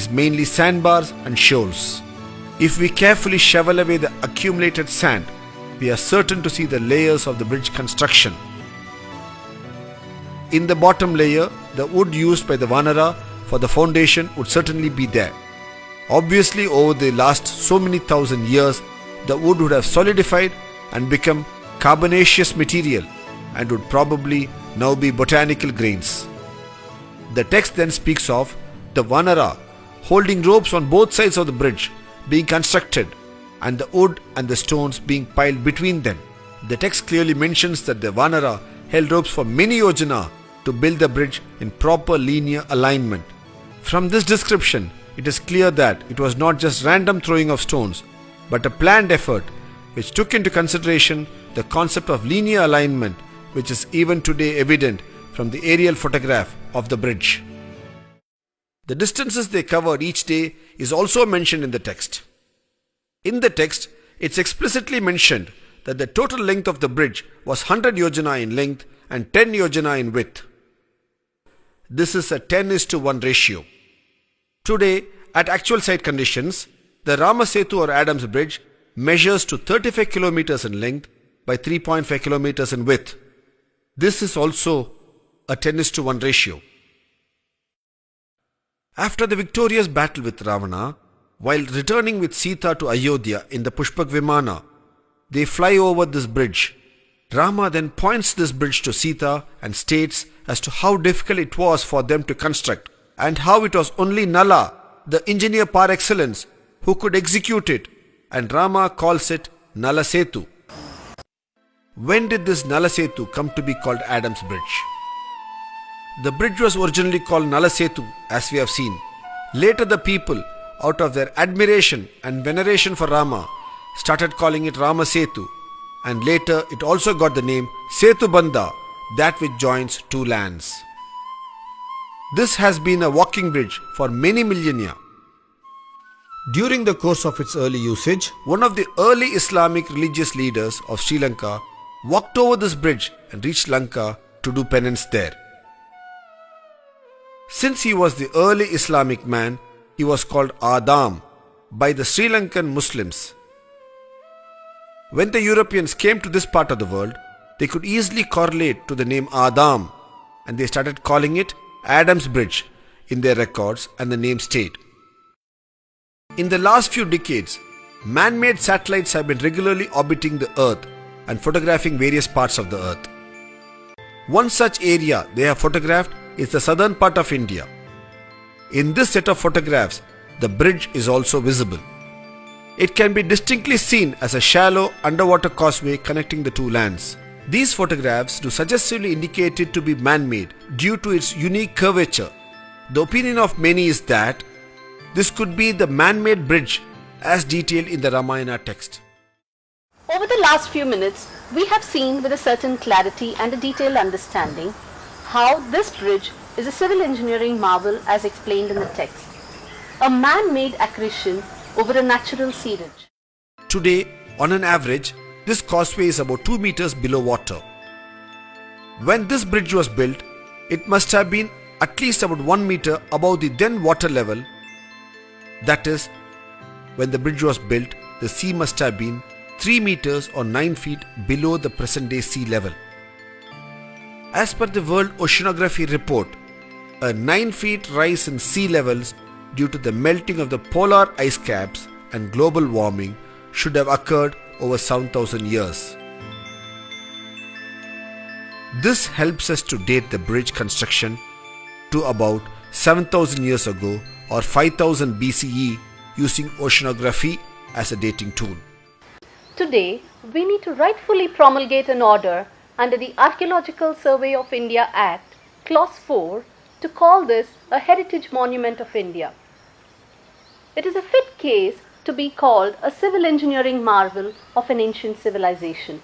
is mainly sandbars and shoals. If we carefully shovel away the accumulated sand, we are certain to see the layers of the bridge construction. In the bottom layer, the wood used by the Vanara for the foundation would certainly be there. Obviously, over the last so many thousand years, the wood would have solidified and become carbonaceous material and would probably now be botanical grains. The text then speaks of the Vanara holding ropes on both sides of the bridge being constructed and the wood and the stones being piled between them. The text clearly mentions that the Vanara held ropes for many yojana to build the bridge in proper linear alignment. From this description, it is clear that it was not just random throwing of stones, but a planned effort which took into consideration the concept of linear alignment, which is even today evident from the aerial photograph of the bridge. The distances they covered each day is also mentioned in the text. In the text, it's explicitly mentioned that the total length of the bridge was 100 yojana in length and 10 yojana in width. This is a 10:1 ratio. Today, at actual site conditions, the Rama Setu or Adams Bridge measures to 35 kilometers in length by 3.5 kilometers in width. This is also a 10:1 ratio. After the victorious battle with Ravana, while returning with Sita to Ayodhya in the Pushpak Vimana, they fly over this bridge. Rama then points this bridge to Sita and states as to how difficult it was for them to construct and how it was only Nala, the engineer par excellence, who could execute it, and Rama calls it Nala Setu. When did this Nala Setu come to be called Adams Bridge? The bridge was originally called Nala Setu, as we have seen. Later the people, out of their admiration and veneration for Rama, started calling it Rama Setu, and later it also got the name Setu Bandha, that which joins two lands. This has been a walking bridge for many millennia. During the course of its early usage, one of the early Islamic religious leaders of Sri Lanka walked over this bridge and reached Lanka to do penance there. Since he was the early Islamic man, he was called Adam by the Sri Lankan Muslims. When the Europeans came to this part of the world, they could easily correlate to the name Adam, and they started calling it Adams Bridge in their records, and the name stayed. In the last few decades, man-made satellites have been regularly orbiting the Earth and photographing various parts of the Earth. One such area they have photographed is the southern part of India. In this set of photographs, the bridge is also visible. It can be distinctly seen as a shallow underwater causeway connecting the two lands. These photographs do suggestively indicate it to be man-made due to its unique curvature. The opinion of many is that this could be the man-made bridge as detailed in the Ramayana text. Over the last few minutes, we have seen with a certain clarity and a detailed understanding how this bridge is a civil engineering marvel as explained in the text, a man-made accretion over a natural seerage. Today, on an average, this causeway is about 2 meters below water. When this bridge was built, it must have been at least about 1 meter above the then water level. That is, when the bridge was built, the sea must have been 3 meters or 9 feet below the present day sea level. As per the World Oceanography Report, a 9 feet rise in sea levels due to the melting of the polar ice caps and global warming should have occurred over 7,000 years. This helps us to date the bridge construction to about 7,000 years ago or 5000 BCE using oceanography as a dating tool. Today, we need to rightfully promulgate an order under the Archaeological Survey of India Act, Clause 4, to call this a Heritage Monument of India. It is a fit case to be called a civil engineering marvel of an ancient civilization.